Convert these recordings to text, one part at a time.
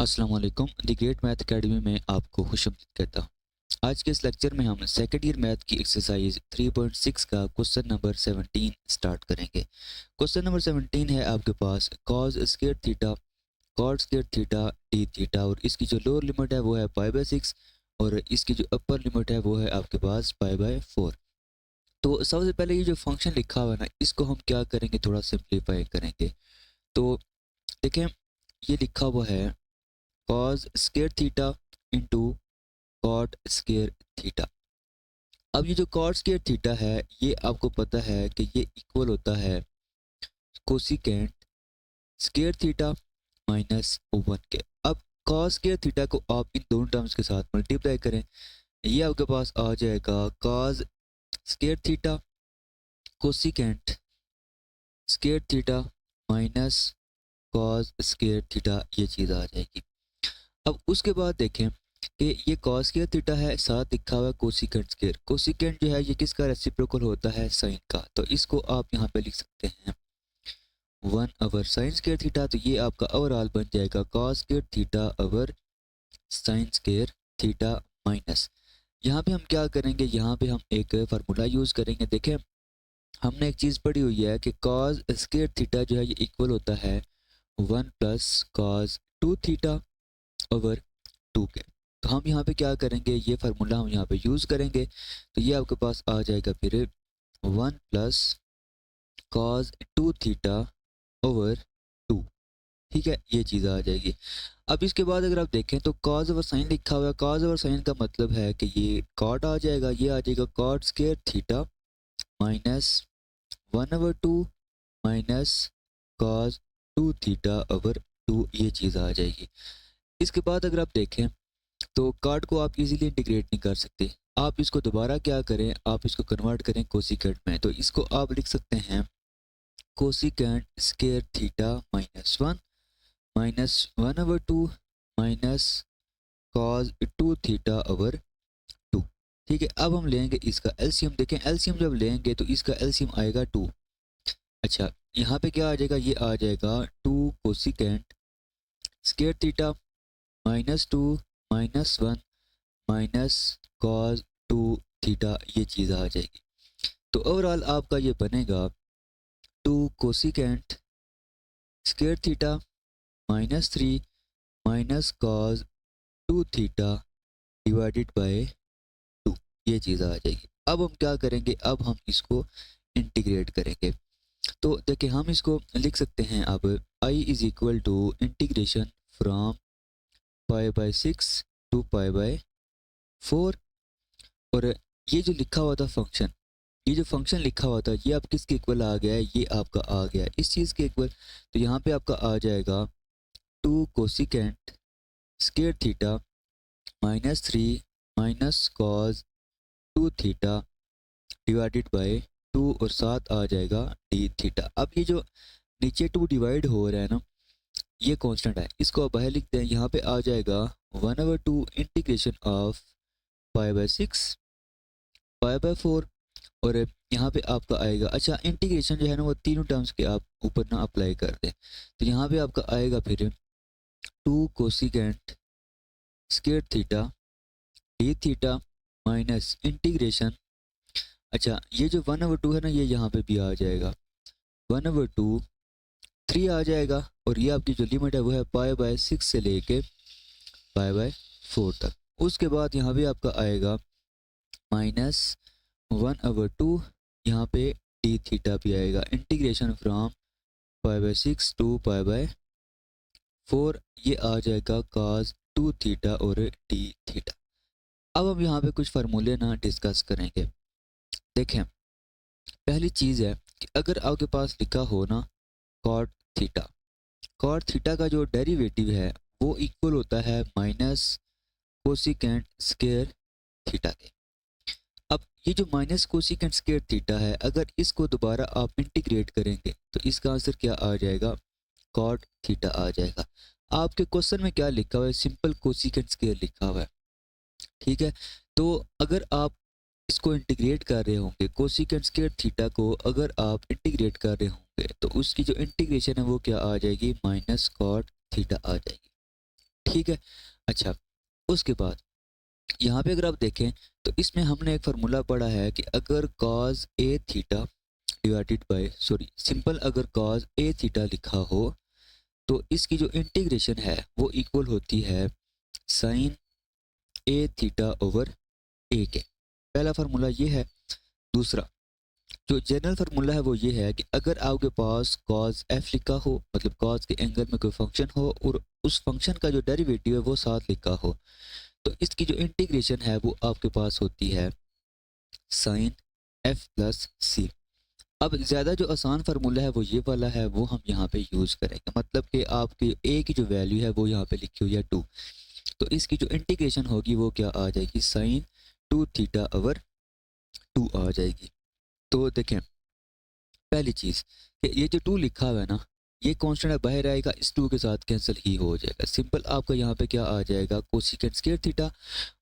अस्सलाम वालेकुम the great math academy में आपको खुशामदीद कहता हूँ। आज के इस लेक्चर में हम सेकंड ईयर मैथ की एक्सरसाइज 3.6 का क्वेश्चन नंबर 17 स्टार्ट करेंगे। क्वेश्चन नंबर 17 है आपके पास cos square theta cot square theta d theta और इसकी जो लोअर लिमिट है वो है पाई/6 और इसकी जो अपर लिमिट है वो है आपके पास पाई/4। तो सबसे पहले ये जो फंक्शन लिखा हुआ है ना, इसको हम क्या करेंगे, थोड़ा सिंप्लीफाई करेंगे। तो देखें, ये लिखा हुआ है cos square theta into cot square theta. अब ये जो कॉट स्क्वायर थीटा है, ये आपको पता है कि ये इक्वल होता है कोसिकेंट स्क्वायर थीटा माइनस 1 के। अब कॉस स्क्वायर थीटा को आप इन दोनों टर्म्स के साथ मल्टीप्लाई करें, ये आपके पास आ जाएगा cos square theta cosecant square theta minus cos square theta, ये चीज़ आ जाएगी। अब उसके बाद देखें कि ये कॉस स्क्वायर थीटा है, साथ लिखा हुआ है कोसिकेंट स्क्वायर। कोसिकेंट जो है ये किसका रेसिप्रोकल होता है, साइन का। तो इसको आप यहाँ पे लिख सकते हैं 1/sin स्क्वायर थीटा। तो ये आपका ओवरऑल बन जाएगा cos square theta over sine square theta minus. यहाँ पे हम क्या करेंगे, यहाँ पे हम एक फार्मूला यूज करेंगे। देखें, हमने एक चीज़ पढ़ी हुई है कि कॉस स्क्वायर थीटा जो है ये इक्वल होता है 1 प्लस कॉस 2 थीटा ओवर 2 के। तो हम यहाँ पे क्या करेंगे, ये फार्मूला हम यहाँ पे यूज़ करेंगे। तो ये आपके पास आ जाएगा फिर 1 प्लस कॉस 2 थीटा ओवर 2। ठीक है, ये चीज़ आ जाएगी। अब इसके बाद अगर आप देखें तो कॉस ओवर साइन लिखा हुआ है। कॉस ओवर साइन का मतलब है कि ये कॉट आ जाएगा, ये आ जाएगा cot square theta minus 1/2 minus cos 2 theta over 2, ये चीज़ आ जाएगी। इसके बाद अगर आप देखें तो कार्ड को आप इजीली इंटीग्रेट नहीं कर सकते। आप इसको दोबारा क्या करें, आप इसको कन्वर्ट करें कोसिकेंट में। तो इसको आप लिख सकते हैं cosecant square theta -1 minus 1/2 minus cos 2 theta over 2। ठीक है, अब हम लेंगे इसका एलसीएम। देखें, एलसीएम जब लेंगे तो इसका एलसीएम आएगा 2। अच्छा, यहाँ पे क्या आ जाएगा, ये आ जाएगा 2 cosecant square theta -2 -1 minus cos 2 theta, ये चीज़ आ जाएगी। तो ओवरऑल आपका ये बनेगा 2 cosecant square theta -3 minus cos 2 theta divided by 2, ये चीज़ आ जाएगी। अब हम क्या करेंगे, अब हम इसको इंटीग्रेट करेंगे। तो देखिए, हम इसको लिख सकते हैं अब i is equal to integration from pi to pi. और ये जो लिखा हुआ था फंक्शन, ये जो फंक्शन लिखा हुआ था, ये आप किसके इक्वल आ गया है, ये आपका आ गया है इस चीज़ के इक्वल। तो यहाँ पे आपका आ जाएगा 2 cosecant square theta -3 minus cos 2 theta divided by 2 और साथ आ जाएगा डी थीटा। अब ये जो नीचे 2 डिवाइड हो रहा है ना, ये कांस्टेंट है, इसको आप बाहर लिखते हैं। यहाँ पे आ जाएगा 1/2 इंटीग्रेशन ऑफ पाई/6 पाई/4 और यहाँ पे आपका आएगा। अच्छा, इंटीग्रेशन जो है ना वो तीनों टर्म्स के आप ऊपर ना अप्लाई कर दें। तो यहाँ पे आपका आएगा फिर 2 cosecant square theta d theta minus integration. अच्छा, ये जो 1/2 है ना, ये यहाँ पे भी आ जाएगा 1/2 3 आ जाएगा और ये आपकी जो लिमिट है वो है पाई/6 से लेके पाई/4 तक। उसके बाद यहाँ पे आपका आएगा -1/2, यहाँ पे डी थीटा भी आएगा। इंटीग्रेशन फ्रॉम पाई/6 टू पाई/4, ये आ जाएगा cos 2 थीटा और डी थीटा। अब हम यहाँ पे कुछ फार्मूले ना डिस्कस करेंगे। देखें, पहली चीज़ है कि अगर आपके पास लिखा हो ना cot थीटा, cot थीटा का जो डेरिवेटिव है वो इक्वल होता है माइनस कोसिकेंट स्क्वायर थीटा के। अब ये जो माइनस कोसिकेंट स्क्वायर थीटा है, अगर इसको दोबारा आप इंटीग्रेट करेंगे तो इसका आंसर क्या आ जाएगा, कॉट थीटा आ जाएगा। आपके क्वेश्चन में क्या लिखा हुआ है, सिंपल कोसिकेंट स्क्वायर लिखा हुआ है। ठीक है, तो अगर आप इसको इंटीग्रेट कर रहे होंगे, कोसिकेंट स्क्वायर थीटा को अगर आप इंटीग्रेट कर रहे होंगे तो उसकी जो इंटीग्रेशन है वो क्या आ जाएगी, माइनस कॉट थीटा आ जाएगी। ठीक है। अच्छा, उसके बाद यहाँ पे अगर आप देखें तो इसमें हमने एक फार्मूला पढ़ा है कि अगर cause A theta divided by simple अगर कॉज ए थीटा लिखा हो तो इसकी जो इंटीग्रेशन है वो इक्वल होती है साइन ए थीटा ओवर ए के। पहला फार्मूला ये है। दूसरा जो जनरल फार्मूला है वो ये है कि अगर आपके पास कॉज एफ लिखा हो, मतलब कॉज के एंगल में कोई फंक्शन हो और उस फंक्शन का जो डेरिवेटिव है वो साथ लिखा हो, तो इसकी जो इंटीग्रेशन है वो आपके पास होती है साइन एफ प्लस सी। अब ज़्यादा जो आसान फार्मूला है वो ये वाला है, वो हम यहाँ पे यूज़ करेंगे। मतलब कि आपकी ए की जो वैल्यू है वो यहाँ पे लिखी हुई है 2, तो इसकी जो इंटीग्रेशन होगी वो क्या आ जाएगी, साइन 2 थीटा ओवर 2 आ जाएगी। तो देखें पहली चीज़ कि ये जो 2 लिखा हुआ है ना, ये कांस्टेंट बाहर आएगा, इस 2 के साथ कैंसिल ही हो जाएगा। सिंपल आपका यहाँ पे क्या आ जाएगा, कोसिकेंट स्क्वायर थीटा,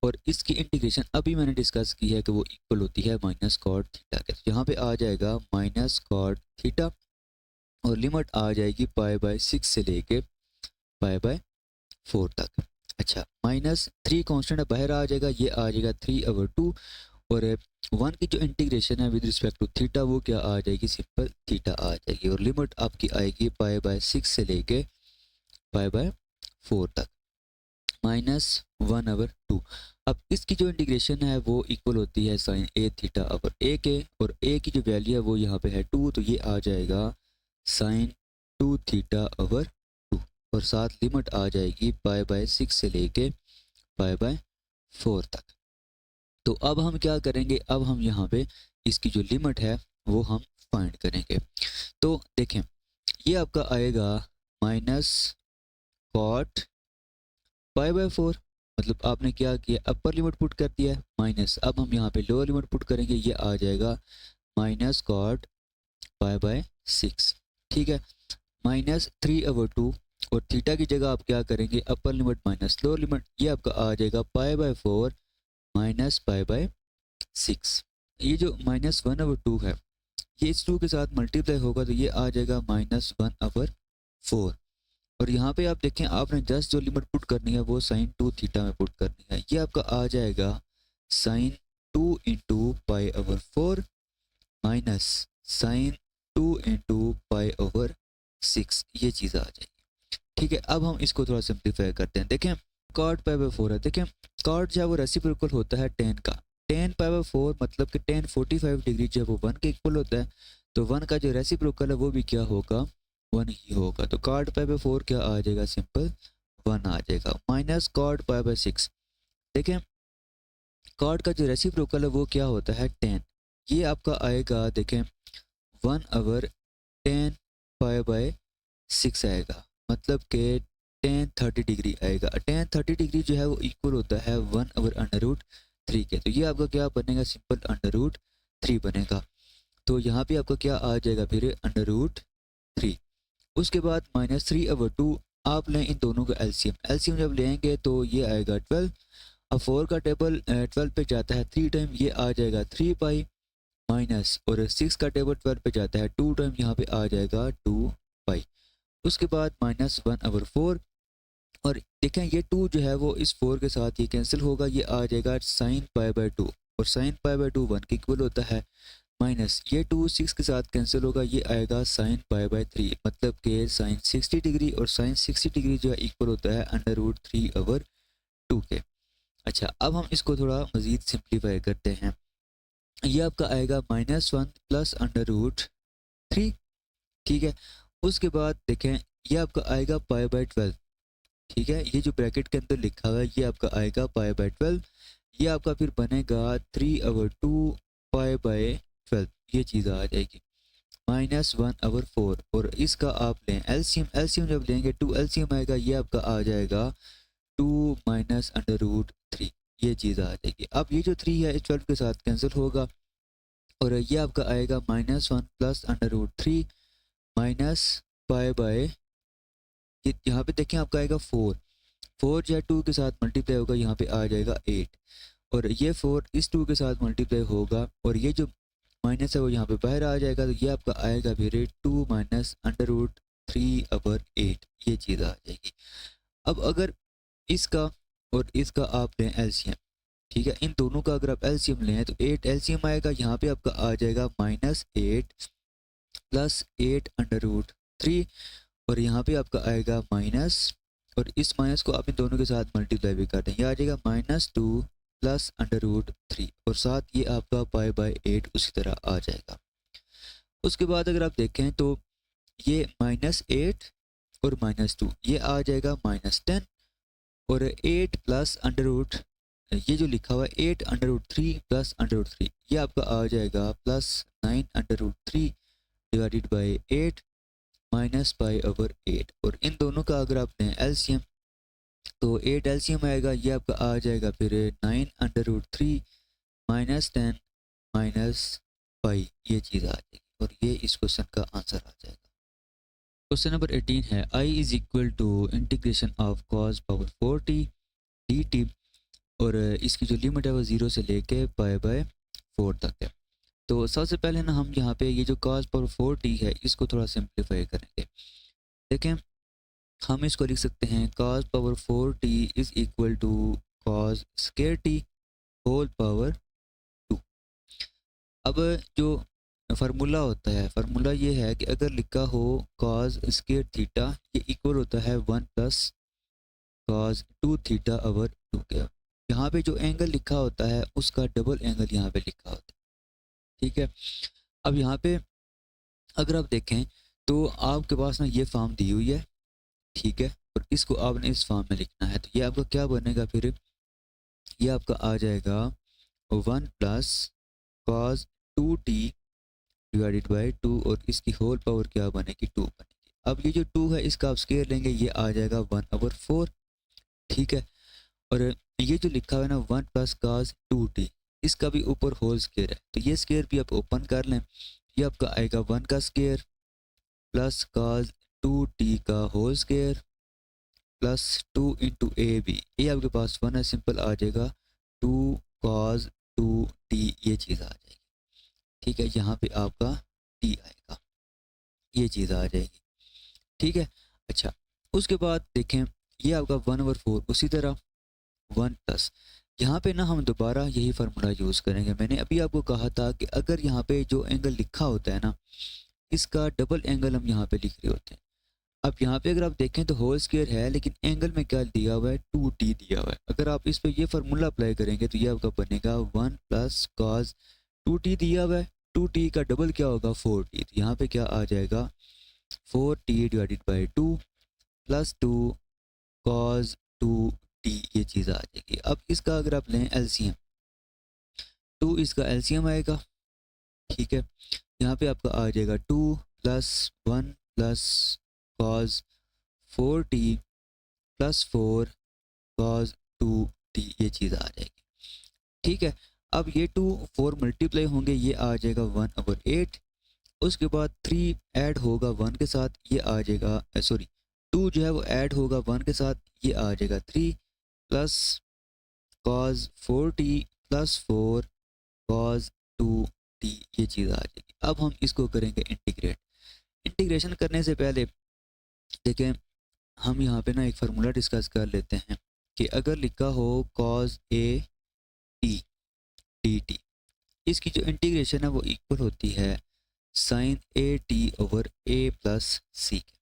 और इसकी इंटीग्रेशन अभी मैंने डिस्कस की है कि वो इक्वल होती है माइनस कॉट थीटा के। तो यहाँ पे आ जाएगा माइनस कॉट थीटा और लिमिट आ जाएगी π/6 से लेके π/4 तक। अच्छा, -3 कांस्टेंट बाहर आ जाएगा, ये आ जाएगा 3/2, और 1 की जो इंटीग्रेशन है विद रिस्पेक्ट टू थीटा वो क्या आ जाएगी, सिंपल थीटा आ जाएगी, और लिमिट आपकी आएगी π/6 से लेके π/4 तक -1/2। अब इसकी जो इंटीग्रेशन है वो इक्वल होती है साइन ए थीटा ओवर ए के, और ए की जो वैल्यू है वो यहाँ पे है 2, तो ये आ जाएगा साइन 2 थीटा ओवर 2, और साथ लिमिट आ जाएगी π/6 से लेके π/4 तक। तो अब हम क्या करेंगे, अब हम यहाँ पे इसकी जो लिमिट है वो हम फाइंड करेंगे। तो देखें ये आपका आएगा माइनस कॉट π/4, मतलब आपने क्या किया, अपर लिमिट पुट कर दिया है माइनस, अब हम यहाँ पे लोअर लिमिट पुट करेंगे, ये आ जाएगा माइनस कॉट π/6। ठीक है, -3/2, और थीटा की जगह आप क्या करेंगे, upper limit minus lower limit, ये आपका आ जाएगा π/4 माइनस π/6। ये जो -1/2 है ये इस 2 के साथ मल्टीप्लाई होगा तो ये आ जाएगा -1/4, और यहाँ पे आप देखें आपने जस्ट जो लिमिट पुट करनी है वो साइन 2 थीटा में पुट करनी है, ये आपका आ जाएगा sine 2 into π/4 minus sine 2 into π/6, ये चीज़ आ जाएगी। ठीक है, अब हम इसको थोड़ा सिंप्लीफाई करते हैं। देखें कॉट π/4 है, देखें कॉट जो है वो रेसिप्रोकल होता है tan का, tan π/4 मतलब कि tan 45 डिग्री जो है वो 1 के इक्वल होता है, तो 1 का जो रेसिप्रोकल है वो भी क्या होगा, 1 ही होगा। तो कॉट π/4 क्या आ जाएगा, सिंपल 1 आ जाएगा, माइनस कॉट π/6। देखें कॉट का जो रेसिप्रोकल है वो क्या होता है, tan, ये आपका आएगा देखें 1/tan π/6 आएगा, मतलब कि tan 30 डिग्री आएगा। tan 30 डिग्री जो है वो इक्वल होता है 1/√3 के, तो ये आपका क्या बनेगा, सिंपल √3 बनेगा। तो यहाँ पे आपका क्या आ जाएगा फिर √3। उसके बाद -3/2 आप लें इन दोनों का एलसीएम जब लेंगे तो ये आएगा 12। अब 4 का टेबल 12 पे जाता है 3 टाइम, ये आ जाएगा 3 पाई माइनस, और 6 का टेबल 12 पे जाता है 2 टाइम, यहाँ पे आ जाएगा 2 पाई। उसके बाद -1/4, और देखें ये 2 जो है वो इस 4 के साथ ये कैंसिल होगा, ये आ जाएगा साइन π/2, और साइन π/2 1 के इक्वल होता है, माइनस ये 2 6 के साथ कैंसिल होगा, ये आएगा साइन π/3, मतलब कि साइन 60 डिग्री, और साइन 60 डिग्री जो है इक्वल होता है √3/2 के। अच्छा, अब हम इसको थोड़ा मज़ीद सिंप्लीफाई करते हैं, ये आपका आएगा -1 प्लस √3। ठीक है, उसके बाद देखें ये आपका आएगा π/12। ठीक है, ये जो ब्रैकेट के अंदर लिखा हुआ है ये आपका आएगा π/12, ये आपका फिर बनेगा 3/2 π/12, ये चीज़ आ जाएगी -1/4, और इसका आप लें एलसीएम जब लेंगे 2 एलसीएम आएगा, ये आपका आ जाएगा 2 माइनस √3, ये चीज़ आ जाएगी। अब ये जो 3 है इस 12 के साथ कैंसिल होगा, और ये आपका आएगा -1 प्लस √3 माइनस यहाँ पे देखें आपका आएगा 4 जो है 2 के साथ मल्टीप्लाई होगा, यहाँ पे आ जाएगा 8, और ये 4 इस 2 के साथ मल्टीप्लाई होगा, और ये जो माइनस है वो यहाँ पे बाहर आ जाएगा, तो ये आपका आएगा फिर 2 माइनस √3/8, ये चीज़ आ जाएगी। अब अगर इसका और इसका आप लें एलसीएम, ठीक है, इन दोनों का अगर आप एलसीएम लें तो 8 एलसीएम आएगा, यहाँ पे आपका आ जाएगा -8 प्लस 8 अंडर रूट 3, और यहाँ पे आपका आएगा माइनस, और इस माइनस को आप इन दोनों के साथ मल्टीप्लाई भी कर दें, यह आ जाएगा -2 प्लस अंडर रूट 3, और साथ ये आपका पाई/8 उसी तरह आ जाएगा। उसके बाद अगर आप देखें तो ये -8 और -2 ये आ जाएगा -10, और 8 प्लस अंडर रूट, ये जो लिखा हुआ है 8 under root 3 plus under root 3, ये आपका आ जाएगा +9 under root 3 divided by 8 minus pi, और इन दोनों का अगर आप लें एलसीएम तो 8 एलसीएम आएगा, ये आपका आ जाएगा फिर 9 अंडर रूट 3 -10 माइनस पाई, ये चीज़ आ जाएगी, और ये इस क्वेश्चन का आंसर आ जाएगा। क्वेश्चन नंबर 18 है I is equal to integration of cos power 4t dt, और इसकी जो लिमिट है वो 0 से लेके पाई/4 तक है। तो सबसे पहले ना हम यहाँ पे ये जो cos पावर 4t है इसको थोड़ा सिंप्लीफाई करेंगे। देखें, हम इसको लिख सकते हैं cos power 4t is equal to cos square t whole power 2। अब जो फार्मूला होता है, फार्मूला ये है कि अगर लिखा हो cos स्क्वायर थीटा, ये इक्वल होता है 1 प्लस cos 2 थीटा ओवर 2 के। यहाँ पे जो एंगल लिखा होता है उसका डबल एंगल यहाँ पे लिखा होता है, ठीक है। अब यहाँ पे अगर आप देखें तो आपके पास ना ये फॉर्म दी हुई है, ठीक है, और इसको आपने इस फॉर्म में लिखना है, तो ये आपका क्या बनेगा फिर, ये आपका आ जाएगा 1 plus cos 2t divided by 2, और इसकी होल पावर क्या बनेगी 2 बनेगी। अब ये जो 2 है इसका आप स्क्वायर लेंगे, ये आ जाएगा 1/4, ठीक है। और ये जो लिखा हुआ है ना 1 प्लस cos 2t, इसका भी ऊपर होल स्क्वायर है, तो ये स्क्वायर भी आप ओपन कर लें, ये आपका आएगा 1 का स्क्वायर प्लस cos 2t का whole square plus 2 into A B, ये आपके पास 1 है, सिंपल आ जाएगा 2 cos 2t, ये चीज़ आ जाएगी, ठीक है। यहाँ पे आपका t आएगा, ये चीज़ आ जाएगी, ठीक है। अच्छा, उसके बाद देखें ये आपका 1/4, उसी तरह 1 प्लस, यहाँ पे ना हम दोबारा यही फार्मूला यूज़ करेंगे। मैंने अभी आपको कहा था कि अगर यहाँ पे जो एंगल लिखा होता है ना इसका डबल एंगल हम यहाँ पे लिख रहे होते हैं। अब यहाँ पे अगर आप देखें तो होल स्क्वायर है, लेकिन एंगल में क्या दिया हुआ है 2t दिया हुआ है। अगर आप इस पे ये फार्मूला अप्लाई करेंगे तो ये आपका बनेगा 1 प्लस cos 2t दिया हुआ है, 2t का डबल क्या होगा 4t, तो यहाँ पे क्या आ जाएगा 4t divided by 2 plus 2 cos 2t, ये चीज़ आ जाएगी। अब इसका अगर आप लें एलसीएम तो इसका एलसीएम आएगा, ठीक है। यहाँ पे आपका आ जाएगा 2 plus 1 plus cos 4t plus 4 cos 2t, ये चीज़ आ जाएगी, ठीक है। अब ये 2 4 मल्टीप्लाई होंगे, ये आ जाएगा 1/8, उसके बाद 3 ऐड होगा 1 के साथ, ये आ जाएगा, सॉरी 2 जो है वो ऐड होगा 1 के साथ, ये आ जाएगा 3 plus cos 4t plus 4 cos 2t, ये चीज़ आ जाएगी। अब हम इसको करेंगे इंटीग्रेट। इंटीग्रेशन करने से पहले देखें, हम यहाँ पे ना एक फार्मूला डिस्कस कर लेते हैं कि अगर लिखा हो cos a t dt, इसकी जो इंटीग्रेशन है वो इक्वल होती है sin a t over a plus C के,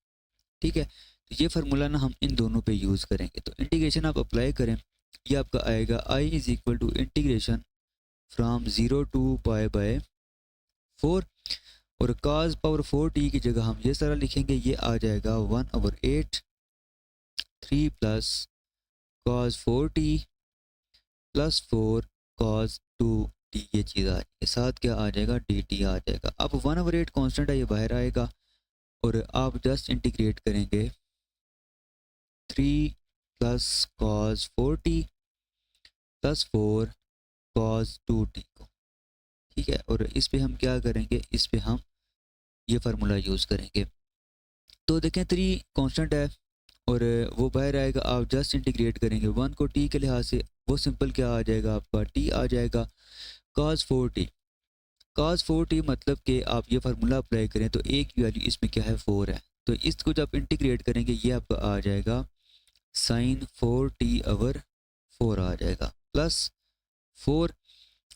ठीक है। तो ये फार्मूला ना हम इन दोनों पे यूज़ करेंगे, तो इंटीग्रेशन आप अप्लाई करें, ये आपका आएगा I is equal to integration from 0 to pi, और cos पावर 4t की जगह हम ये सारा लिखेंगे, ये आ जाएगा 1/8 3 plus cos 4t plus 4 cos 2t, ये चीज़ आ जाएगी, साथ क्या आ जाएगा dt आ जाएगा। अब 1/8 कांस्टेंट है, ये बाहर आएगा, और आप जस्ट इंटीग्रेट करेंगे 3 plus cos 4t plus 4 cos 2t को, ठीक है। और इस पे हम क्या करेंगे, इस पे हम ये फार्मूला यूज़ करेंगे। तो देखें 3 कांस्टेंट है और वो बाहर आएगा, आप जस्ट इंटीग्रेट करेंगे 1 को t के लिहाज से, वो सिंपल क्या आ जाएगा आपका t आ जाएगा cos 4t। cos 4t मतलब कि आप ये फार्मूला अप्लाई करें तो a की वैल्यू इसमें क्या है 4 है, तो इसको जब इंटीग्रेट करेंगे ये आपका आ जाएगा साइन 4t/4 आ जाएगा प्लस 4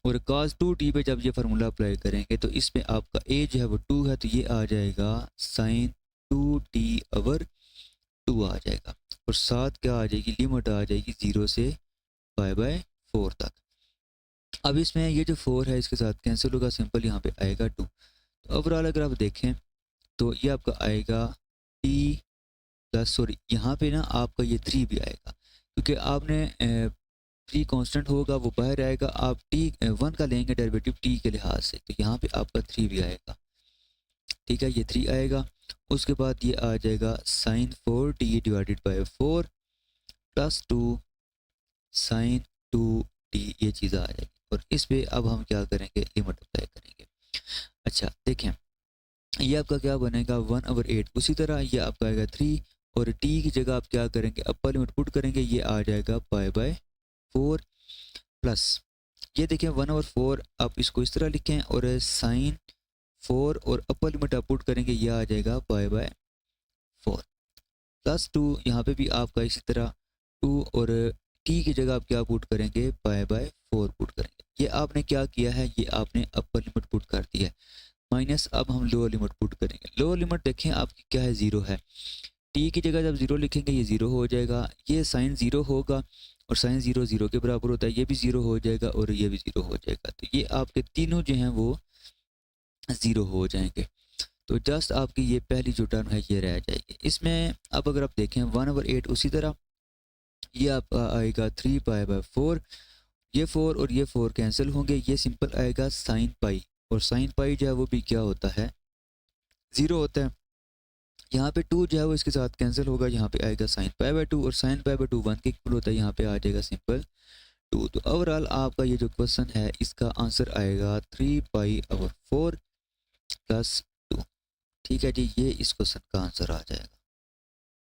और cos 2t पे जब ये फार्मूला अप्लाई करेंगे तो इसमें आपका a जो है वो 2 है तो ये आ जाएगा साइन 2t/2 आ जाएगा और साथ क्या आ जाएगी, लिमिट आ जाएगी 0 से π/4 तक। अब इसमें ये जो 4 है इसके साथ कैंसिल होगा, सिंपल यहाँ पे आएगा 2। तो ओवरऑल अगर आप देखें तो ये आपका आएगा t प्लस सॉरी यहाँ पे ना आपका ये 3 भी आएगा क्योंकि आपने 3 कांस्टेंट होगा वो बाहर आएगा, आप t 1 का लेंगे डेरिवेटिव t के लिहाज से तो यहाँ पे आपका 3 भी आएगा। ठीक है, ये 3 आएगा। उसके बाद ये आ जाएगा sign 4t/4 plus 2 sign 2t, ये चीज़ आ जाएगी और इस पे अब हम क्या करेंगे, लिमिट अप्लाई करेंगे। अच्छा देखें ये आपका क्या बनेगा 1/8, उसी तरह ये आपका आएगा 3 और t की जगह आप क्या करेंगे, अपर लिमिट पुट करेंगे, ये आ जाएगा π/4 प्लस ये देखें 1/4, आप इसको इस तरह लिखें और साइन 4 और अपर लिमिट आप पुट करेंगे, ये आ जाएगा π/4 प्लस 2, यहाँ पे भी आपका इसी तरह 2 और t की जगह आप क्या पुट करेंगे, π/4 पुट करेंगे। ये आपने क्या किया है, ये आपने अपर लिमिट पुट कर दी है माइनस अब हम लोअर लिमिट पुट करेंगे। लोअर लिमिट देखें आपकी क्या है, 0 है, t की जगह जब 0 लिखेंगे ये 0 हो जाएगा, ये साइन 0 होगा और साइन 0 0 के बराबर होता है, ये भी 0 हो जाएगा और ये भी 0 हो जाएगा, तो ये आपके तीनों जो हैं वो 0 हो जाएंगे। तो जस्ट आपकी ये पहली जो टर्म है ये रह जाएगी। इसमें अब अगर आप देखें 1/8 उसी तरह ये आपका आएगा 3π/4, ये 4 और ये 4 कैंसिल होंगे, ये सिंपल आएगा साइन पाई और साइन पाई जो है वो भी क्या होता है, 0 होता है। यहाँ पे 2 जो है वो इसके साथ कैंसिल होगा, यहाँ पे आएगा साइन π/2 और साइन π/2 1 के इक्वल होता है, यहाँ पे आ जाएगा सिंपल 2। तो ओवरऑल आपका ये जो क्वेश्चन है इसका आंसर आएगा 3π/4 प्लस 2। ठीक है जी, ये इस क्वेश्चन का आंसर आ जाएगा।